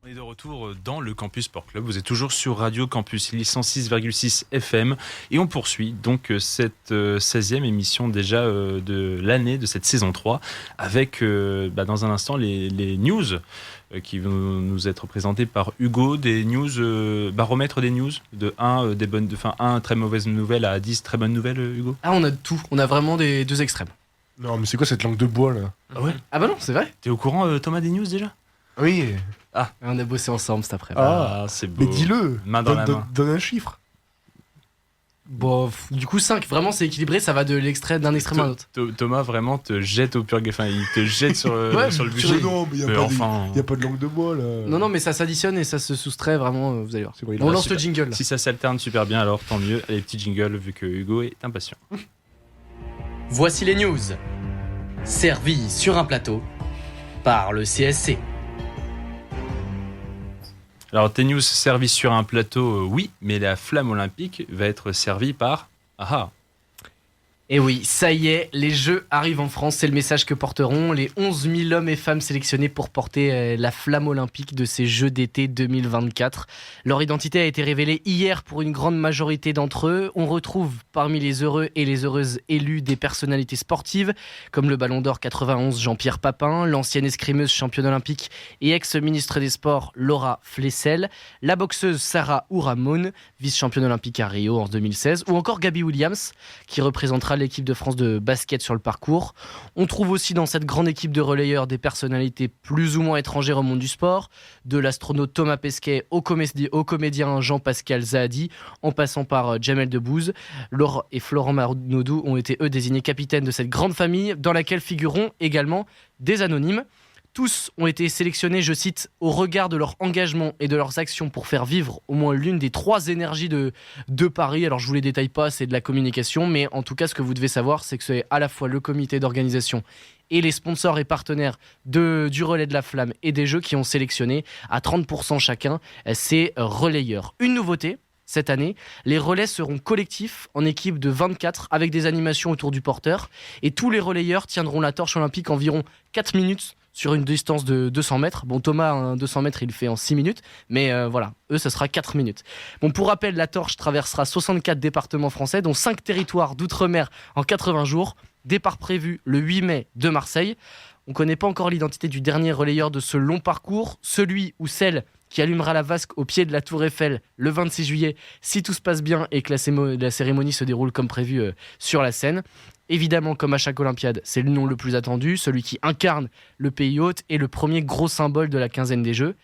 On est de retour dans le Campus Sport Club. Vous êtes toujours sur Radio Campus, il est 106,6 FM. Et on poursuit donc cette 16e émission déjà de l'année, de cette saison 3, avec dans un instant les news qui vont nous être présentées par Hugo. Des news, baromètre des news, de 1 très mauvaise nouvelle à 10 très bonnes nouvelles, Hugo. Ah, on a de tout. On a vraiment des deux extrêmes. Non, mais c'est quoi cette langue de bois là? Ah ouais. Ah bah non, c'est vrai. T'es au courant, Thomas, des news déjà? Oui. On a bossé ensemble cet après-midi. Ah, c'est beau. Mais dis-le. Main dans la main. Donne un chiffre. Bon, du coup 5, vraiment c'est équilibré, ça va d'un extrême à un autre. Thomas vraiment te jette au purgatoire, enfin il te jette sur le budget. Non, mais il n'y a pas de langue de bois là. Non, mais ça s'additionne et ça se soustrait vraiment, vous allez voir. C'est vrai, On lance le jingle là. Si ça s'alterne super bien, alors tant mieux. Les petits jingles, vu que Hugo est impatient. Voici les news, servis sur un plateau par le CSC. Alors, tes news servies sur un plateau, oui, mais la flamme olympique va être servie par... Et oui, ça y est, les Jeux arrivent en France, c'est le message que porteront les 11 000 hommes et femmes sélectionnés pour porter la flamme olympique de ces Jeux d'été 2024. Leur identité a été révélée hier pour une grande majorité d'entre eux. On retrouve parmi les heureux et les heureuses élus des personnalités sportives, comme le Ballon d'Or 91 Jean-Pierre Papin, l'ancienne escrimeuse championne olympique et ex-ministre des Sports Laura Flessel, la boxeuse Sarah Ourahmone, vice-championne olympique à Rio en 2016, ou encore Gabby Williams, qui représentera l'équipe de France de basket sur le parcours. On trouve aussi dans cette grande équipe de relayeurs des personnalités plus ou moins étrangères au monde du sport, de l'astronaute Thomas Pesquet au comédien Jean-Pascal Zahadi, en passant par Jamel Debbouze. Laure et Florent Manodou ont été eux désignés capitaines de cette grande famille dans laquelle figureront également des anonymes. Tous ont été sélectionnés, je cite, au regard de leur engagement et de leurs actions pour faire vivre au moins l'une des 3 énergies de Paris. Alors je vous les détaille pas, c'est de la communication, mais en tout cas ce que vous devez savoir, c'est que c'est à la fois le comité d'organisation et les sponsors et partenaires du Relais de la Flamme et des Jeux qui ont sélectionné à 30% chacun ces relayeurs. Une nouveauté cette année, les relais seront collectifs en équipe de 24 avec des animations autour du porteur et tous les relayeurs tiendront la torche olympique environ 4 minutes sur une distance de 200 mètres. Bon, Thomas, 200 mètres, il le fait en 6 minutes. Mais voilà, eux, ça sera 4 minutes. Bon, pour rappel, la torche traversera 64 départements français, dont 5 territoires d'outre-mer en 80 jours. Départ prévu le 8 mai de Marseille. On ne connaît pas encore l'identité du dernier relayeur de ce long parcours. Celui ou celle qui allumera la vasque au pied de la Tour Eiffel le 26 juillet, si tout se passe bien et que la cérémonie se déroule comme prévu sur la scène. Évidemment, comme à chaque Olympiade, c'est le nom le plus attendu, celui qui incarne le pays hôte et le premier gros symbole de la quinzaine des Jeux.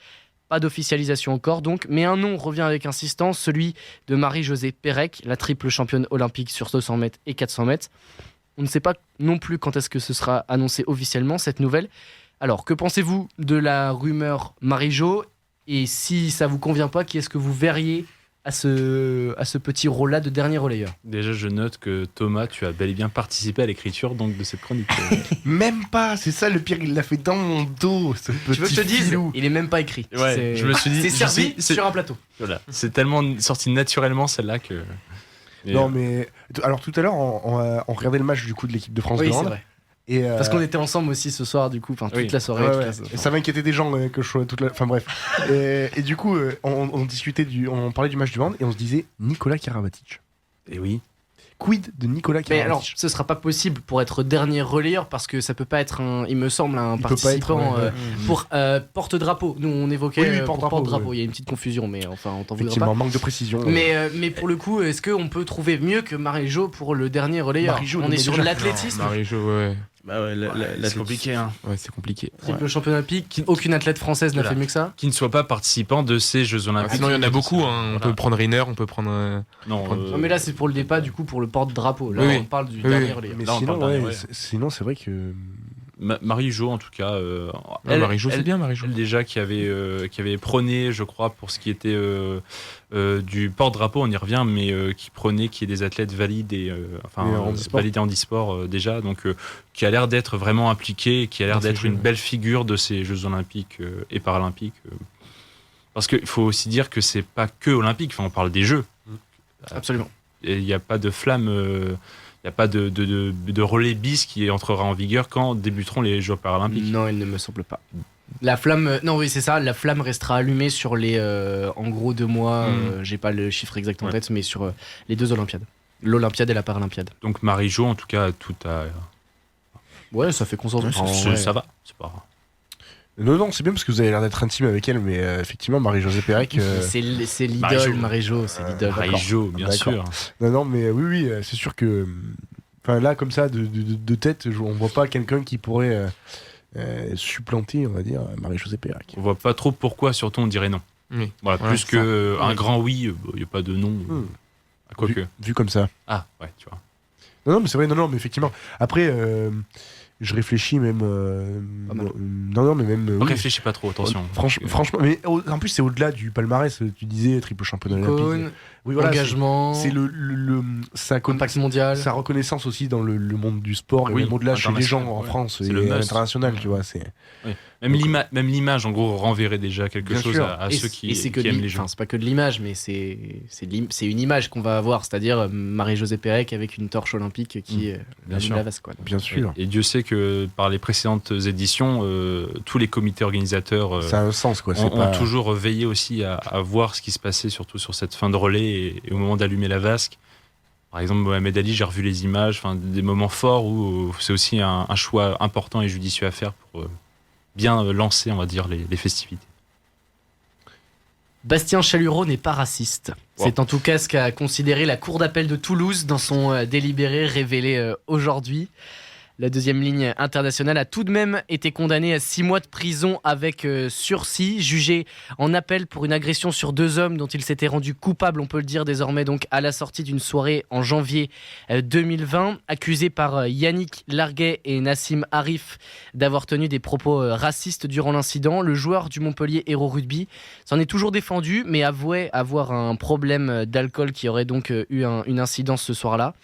Pas d'officialisation encore donc, mais un nom revient avec insistance, celui de Marie-Josée Pérec, la triple championne olympique sur 200 mètres et 400 mètres. On ne sait pas non plus quand est-ce que ce sera annoncé officiellement, cette nouvelle. Alors, que pensez-vous de la rumeur Marie-Jo ? Et si ça vous convient pas, qui est-ce que vous verriez à ce petit rôle-là de dernier relayeur? Déjà, je note que Thomas, tu as bel et bien participé à l'écriture donc, de cette chronique. Même pas, c'est ça le pire, il l'a fait dans mon dos, ce petit Tu veux que je te dise, filou. il est même pas écrit. Ouais, je me suis dit, c'est servi sur un plateau. Voilà, c'est tellement sorti naturellement celle-là que... Non mais, alors tout à l'heure, on regardait le match du coup de l'équipe de France de Oui, c'est hand. vrai. Et Parce qu'on était ensemble aussi ce soir, du coup, toute la soirée. Ouais. Et ça m'inquiétait des gens que je sois toute la... Enfin bref. et du coup, on discutait on parlait du match du hand et on se disait Nicolas Karabatic. Et oui. Quid de Nicolas Karabatic? Mais alors, ce sera pas possible pour être dernier relayeur parce que ça peut pas être il me semble, un Il peut pas être, participant pour porte-drapeau. Nous, on évoquait pour porte-drapeau. Oui. Il y a une petite confusion, mais enfin, on t'en voudra Effectivement, pas. manque de précision. Mais pour le coup, est-ce qu'on peut trouver mieux que Marie-Jo pour le dernier relayeur? Marie-Jo, On est sur déjà. l'athlétisme. Marie-Jo, ouais. Bah ouais, là, c'est compliqué. Hein. Ouais, c'est compliqué. Triple champion olympique, aucune athlète française n'a Voilà. fait mieux que ça. Qui ne soit pas participant de ces Jeux Olympiques. Sinon, il y en a beaucoup. Hein. On peut prendre Riner, on peut prendre. Non, Non, mais là, c'est pour le départ, du coup, pour le porte-drapeau. Là, Oui. on parle du Oui. dernier relayeur. Mais Là, on sinon, parle d'un- ouais, ouais. sinon c'est vrai que... Marie-Jo, en tout cas. Marie-Jo, c'est bien, Marie-Jo. Elle, déjà, qui avait prôné, je crois, pour ce qui était du porte-drapeau, on y revient, mais qui prônait qu'il y ait des athlètes valides et handisport. validés en handisport déjà, donc qui a l'air d'être vraiment impliqué, qui a l'air Dans ces d'être Jeux. une belle figure de ces Jeux Olympiques et Paralympiques. Parce qu'il faut aussi dire que c'est pas que olympique, on parle des Jeux. Absolument. Il n'y a pas de flamme. Il n'y a pas de relais bis qui entrera en vigueur quand débuteront les Jeux paralympiques. Non, il ne me semble pas. La flamme, non oui c'est ça, la flamme restera allumée sur les en gros 2 mois, j'ai pas le chiffre exact en tête, mais sur les 2 Olympiades. L'Olympiade et la Paralympiade. Donc Marie-Jo, en tout cas, tout a... Ouais, ça fait consensus. Ça va, c'est pas... Non, c'est bien parce que vous avez l'air d'être intime avec elle, mais effectivement, Marie-Josée Pérec... C'est l'idole, Marie-Jo, c'est l'idole. Marie-Jo, bien sûr. Non, mais oui, c'est sûr que... Enfin, là, comme ça, de tête, on voit pas quelqu'un qui pourrait supplanter, on va dire, Marie-Josée Pérec. On voit pas trop pourquoi, surtout on dirait non. Oui. Voilà, plus qu'un grand oui, il n'y a pas de non. Quoique. Vu comme ça. Ah, ouais, tu vois. Non, mais c'est vrai, mais effectivement. Après, je réfléchis même. Non, mais même. Oui. Réfléchis pas trop, attention. Franchement, mais en plus, c'est au-delà du palmarès. Tu disais triple championne olympique. Oui, voilà, engagement. C'est sa impact mondial. Sa reconnaissance aussi dans le monde du sport et même au-delà chez les gens en France et à l'international, tu vois. Oui. Même l'image, en gros, renverrait déjà quelque chose à ceux qui aiment les gens. C'est pas que de l'image, mais c'est une image qu'on va avoir, c'est-à-dire Marie-Josée Pérec avec une torche olympique qui allume la vasque. Bien sûr. Et Dieu sait que par les précédentes éditions, tous les comités organisateurs ça a un sens, quoi. ont toujours veillé aussi à voir ce qui se passait, surtout sur cette fin de relais et au moment d'allumer la vasque. Par exemple, Mohamed Ali, j'ai revu les images, des moments forts où c'est aussi un choix important et judicieux à faire pour bien lancer, on va dire, les festivités. Bastien Chalureau n'est pas raciste. Wow. C'est en tout cas ce qu'a considéré la Cour d'appel de Toulouse dans son délibéré révélé aujourd'hui. La deuxième ligne internationale a tout de même été condamnée à 6 mois de prison avec sursis, jugé en appel pour une agression sur 2 hommes dont il s'était rendu coupable, on peut le dire désormais, donc à la sortie d'une soirée en janvier 2020. Accusé par Yannick Larguet et Nassim Arif d'avoir tenu des propos racistes durant l'incident, le joueur du Montpellier Hérault Rugby s'en est toujours défendu, mais avouait avoir un problème d'alcool qui aurait donc eu une incidence ce soir-là.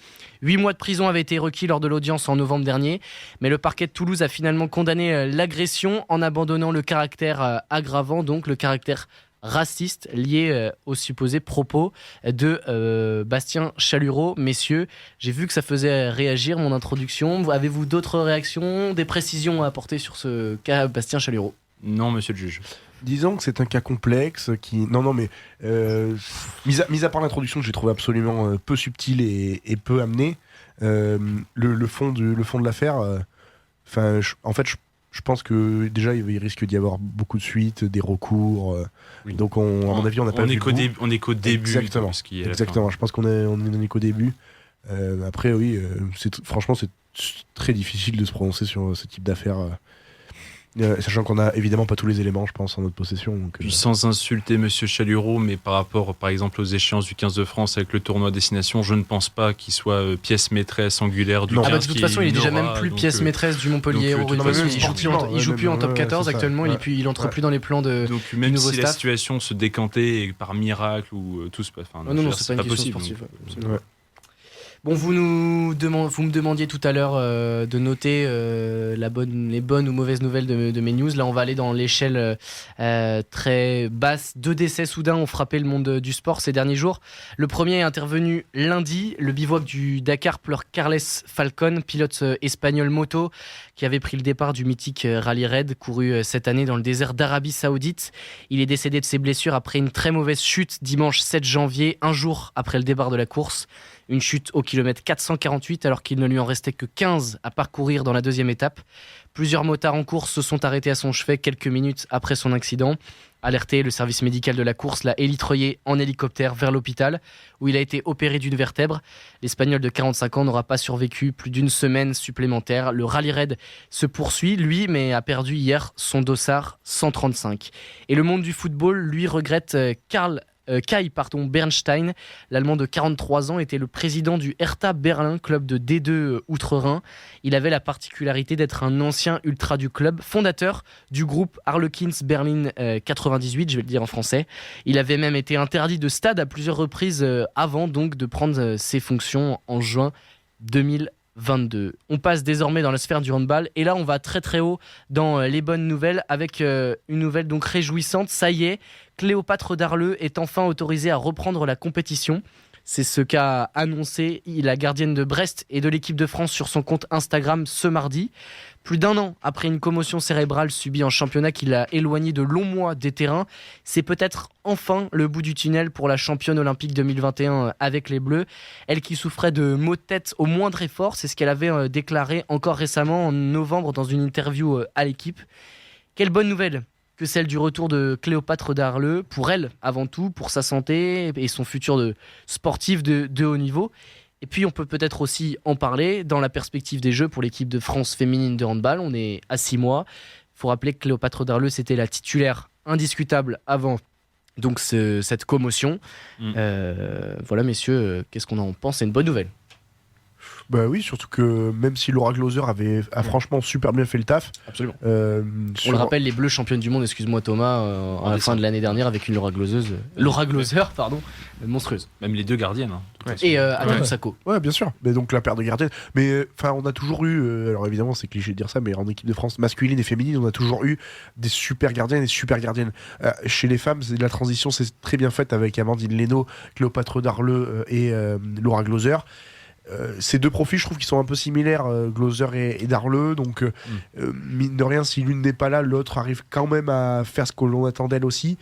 8 mois de prison avaient été requis lors de l'audience en novembre dernier, mais le parquet de Toulouse a finalement condamné l'agression en abandonnant le caractère aggravant, donc le caractère raciste lié aux supposés propos de Bastien Chalureau. Messieurs, j'ai vu que ça faisait réagir mon introduction. Avez-vous d'autres réactions, des précisions à apporter sur ce cas Bastien Chalureau ? Non, monsieur le juge. Disons que c'est un cas complexe qui... Non, mais mis à part l'introduction que j'ai trouvé absolument peu subtile et peu amenée, le fond de l'affaire, en fait, je pense que déjà il risque d'y avoir beaucoup de suites, des recours. Oui. Donc, à mon avis, on n'a pas vu on est qu'au début. Exactement. Exactement. Je pense qu'on est qu'au début. Après, oui, franchement, c'est très difficile de se prononcer sur ce type d'affaires. Sachant qu'on a évidemment pas tous les éléments, je pense, en notre possession. Donc, Puis sans insulter Monsieur Chalureau, mais par rapport, par exemple, aux échéances du 15 de France avec le tournoi Destination, je ne pense pas qu'il soit pièce maîtresse angulaire du 15. De toute façon, il est déjà même plus pièce maîtresse du Montpellier Hérault Rugby. Il joue plus en top 14 actuellement, il entre plus dans les plans de donc même du nouveau si staff. La situation se décantait par miracle ou tout se passe. Non, c'est pas une question sportive. Bon, vous me demandiez tout à l'heure de noter les bonnes ou mauvaises nouvelles de mes news. Là, on va aller dans l'échelle très basse. 2 décès soudains ont frappé le monde du sport ces derniers jours. Le premier est intervenu lundi. Le bivouac du Dakar pleure Carles Falcon, pilote espagnol moto, qui avait pris le départ du mythique Rally Raid, couru cette année dans le désert d'Arabie Saoudite. Il est décédé de ses blessures après une très mauvaise chute dimanche 7 janvier, un jour après le départ de la course. Une chute au kilomètre 448 alors qu'il ne lui en restait que 15 à parcourir dans la deuxième étape. Plusieurs motards en course se sont arrêtés à son chevet quelques minutes après son accident. Alerté, le service médical de la course l'a élitreillé en hélicoptère vers l'hôpital où il a été opéré d'une vertèbre. L'Espagnol de 45 ans n'aura pas survécu plus d'une semaine supplémentaire. Le Rally Raid se poursuit, lui, mais a perdu hier son dossard 135. Et le monde du football, lui, regrette Kai Bernstein, l'Allemand de 43 ans, était le président du Hertha Berlin, club de D2 Outre-Rhin. Il avait la particularité d'être un ancien ultra du club, fondateur du groupe Harlequins Berlin 98, je vais le dire en français. Il avait même été interdit de stade à plusieurs reprises avant donc de prendre ses fonctions en juin 2022. On passe désormais dans la sphère du handball et là on va très très haut dans les bonnes nouvelles avec une nouvelle donc réjouissante. Ça y est, Cléopâtre Darleux est enfin autorisée à reprendre la compétition. C'est ce qu'a annoncé la gardienne de Brest et de l'équipe de France sur son compte Instagram ce mardi. Plus d'un an après une commotion cérébrale subie en championnat qui l'a éloignée de longs mois des terrains, c'est peut-être enfin le bout du tunnel pour la championne olympique 2021 avec les Bleus. Elle qui souffrait de maux de tête au moindre effort, c'est ce qu'elle avait déclaré encore récemment en novembre dans une interview à l'équipe. Quelle bonne nouvelle que celle du retour de Cléopâtre Darleux, pour elle avant tout, pour sa santé et son futur de sportif de haut niveau. Et puis on peut peut-être aussi en parler dans la perspective des Jeux pour l'équipe de France féminine de handball. On est à 6 mois. Il faut rappeler que Cléopâtre Darleux, c'était la titulaire indiscutable avant donc cette commotion. Voilà messieurs, qu'est-ce qu'on en pense? C'est une bonne nouvelle. Bah oui, surtout que même si Laura Gloser a franchement super bien fait le taf. Absolument. On le rappelle, les Bleus championnes du monde, excuse-moi Thomas, à la fin de l'année dernière avec une Laura Gloser, monstrueuse. Même les deux gardiennes. Et Adam Sako. Ouais, bien sûr. Mais donc la paire de gardiennes. Mais enfin, on a toujours eu, alors évidemment c'est cliché de dire ça, mais en équipe de France masculine et féminine, on a toujours eu des super gardiennes et super gardiennes. Chez les femmes, la transition s'est très bien faite avec Amandine Leno, Cléopâtre Darleux et Laura Gloser. Ces deux profils, je trouve qu'ils sont un peu similaires, Gloser et Darleux. Donc, mine de rien, si l'une n'est pas là, l'autre arrive quand même à faire ce que l'on attend d'elle aussi.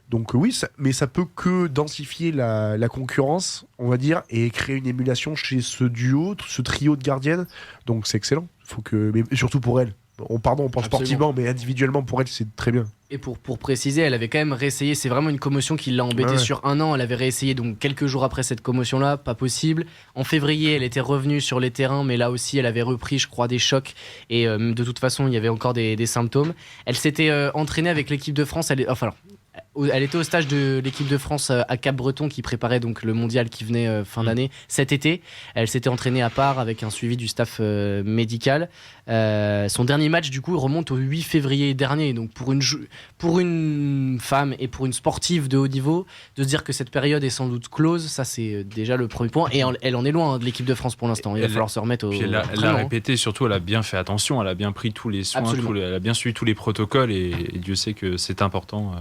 Donc, oui, mais ça peut que densifier la concurrence, on va dire, et créer une émulation chez ce duo, ce trio de gardiennes. Donc, c'est excellent. Mais surtout pour elle. On pense sportivement, mais individuellement, pour elle, c'est très bien. Et pour préciser, elle avait quand même réessayé, c'est vraiment une commotion qui l'a embêtée sur un an. Elle avait réessayé donc quelques jours après cette commotion-là, pas possible. En février, elle était revenue sur les terrains, mais là aussi, elle avait repris, je crois, des chocs. Et de toute façon, il y avait encore des symptômes. Elle s'était entraînée avec l'équipe de France. Elle était au stage de l'équipe de France à Cap-Breton qui préparait donc le mondial qui venait fin d'année cet été. Elle s'était entraînée à part avec un suivi du staff médical. Son dernier match du coup remonte au 8 février dernier. Donc pour une femme et pour une sportive de haut niveau, de se dire que cette période est sans doute close, ça c'est déjà le premier point. Et elle en est loin de l'équipe de France pour l'instant. Il va falloir se remettre au. Puis elle a répété, surtout elle a bien fait attention, elle a bien pris tous les soins, elle a bien suivi tous les protocoles et Dieu sait que c'est important.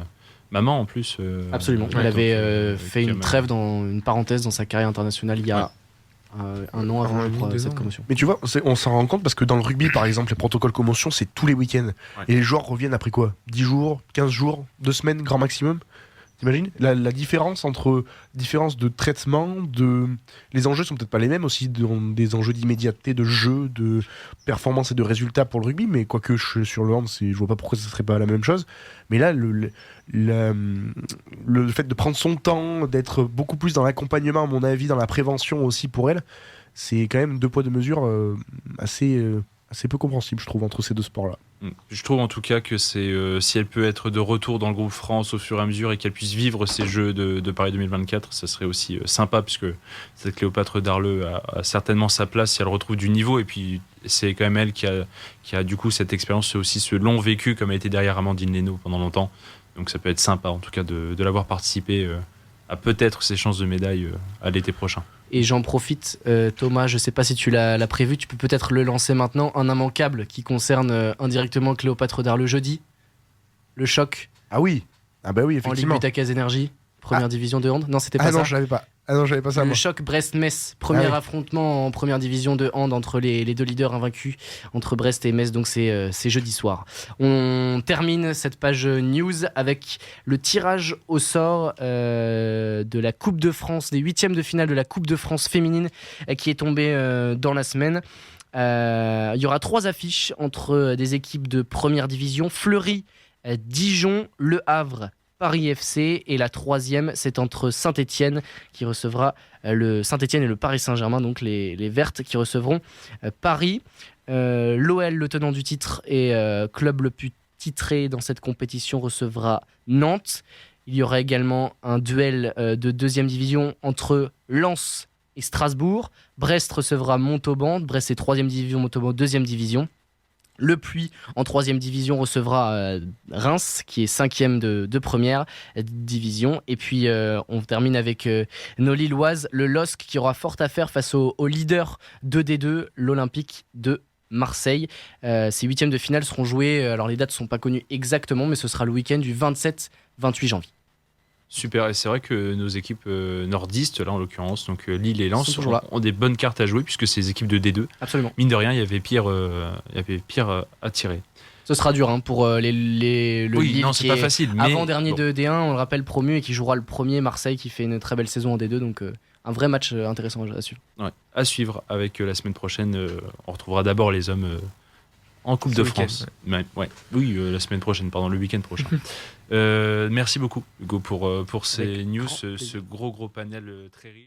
Maman en plus. Absolument. Elle avait fait une trêve une parenthèse dans sa carrière internationale il y a un an avant cette commotion. Mais tu vois, on s'en rend compte parce que dans le rugby par exemple, les protocoles commotion c'est tous les week-ends. Ouais. Et les joueurs reviennent après quoi? 10 jours, 15 jours, 2 semaines grand maximum. T'imagines la différence de traitement, les enjeux sont peut-être pas les mêmes aussi, des enjeux d'immédiateté, de jeu, de performance et de résultats pour le rugby, mais quoique sur le hand, je vois pas pourquoi ça serait pas la même chose. Mais là, le fait de prendre son temps, d'être beaucoup plus dans l'accompagnement, à mon avis, dans la prévention aussi pour elle, c'est quand même 2 poids 2 mesures assez peu compréhensible, je trouve, entre ces 2 sports-là. Je trouve en tout cas que si elle peut être de retour dans le groupe France au fur et à mesure et qu'elle puisse vivre ces Jeux de Paris 2024, ça serait aussi sympa puisque cette Cléopâtre Darleux a certainement sa place si elle retrouve du niveau et puis c'est quand même elle qui a du coup cette expérience, aussi ce long vécu comme elle était derrière Amandine Leno pendant longtemps. Donc ça peut être sympa en tout cas de l'avoir participé à peut-être ses chances de médaille à l'été prochain. Et j'en profite, Thomas, je ne sais pas si tu l'as prévu, tu peux peut-être le lancer maintenant, un immanquable qui concerne indirectement Cléopâtre Darleux jeudi, le choc. Ah oui, bah oui, effectivement. En Ligue Butacaz Énergie, première division de hand. Non, c'était pas ça. Non, je l'avais pas. Ah non, j'avais pas ça. Le choc Brest-Metz, premier affrontement en première division de hand entre les 2 leaders invaincus, entre Brest et Metz, donc c'est jeudi soir. On termine cette page news avec le tirage au sort de la Coupe de France, des 8e de finale de la Coupe de France féminine qui est tombée dans la semaine. Il y aura 3 affiches entre des équipes de première division, Fleury, Dijon, Le Havre, Paris FC, et la 3e c'est entre Saint-Etienne qui recevra Saint-Etienne et le Paris Saint-Germain, donc les Vertes qui recevront Paris. L'OL, le tenant du titre et club le plus titré dans cette compétition, recevra Nantes. Il y aura également un duel de 2e division entre Lens et Strasbourg. Brest recevra Montauban. Brest est 3e division, Montauban 2e division. Le Puy, en 3e division, recevra Reims, qui est 5e de première division. Et puis, on termine avec nos Lilloises, le LOSC, qui aura fort à faire face au leader 2D2, l'Olympique de Marseille. Ces 8e de finale seront joués, alors les dates ne sont pas connues exactement, mais ce sera le week-end du 27-28 janvier. Super, et c'est vrai que nos équipes nordistes, là en l'occurrence, donc Lille et Lens, Sont toujours là. ont des bonnes cartes à jouer puisque c'est des équipes de D2. Absolument. Mine de rien, il y avait pire à tirer. Ce sera dur pour le Oui, Lille non, qui c'est pas est facile. Mais avant-dernier bon. de D1, on le rappelle, promu et qui jouera le premier. Marseille qui fait une très belle saison en D2, donc un vrai match intéressant à suivre. Ouais, à suivre avec la semaine prochaine. On retrouvera d'abord les hommes en Coupe Ce de week-end, France. Ouais. Oui, la semaine prochaine, pardon, le week-end prochain. Merci beaucoup, Hugo, pour ces Avec news, grand plaisir. ce gros panel très riche.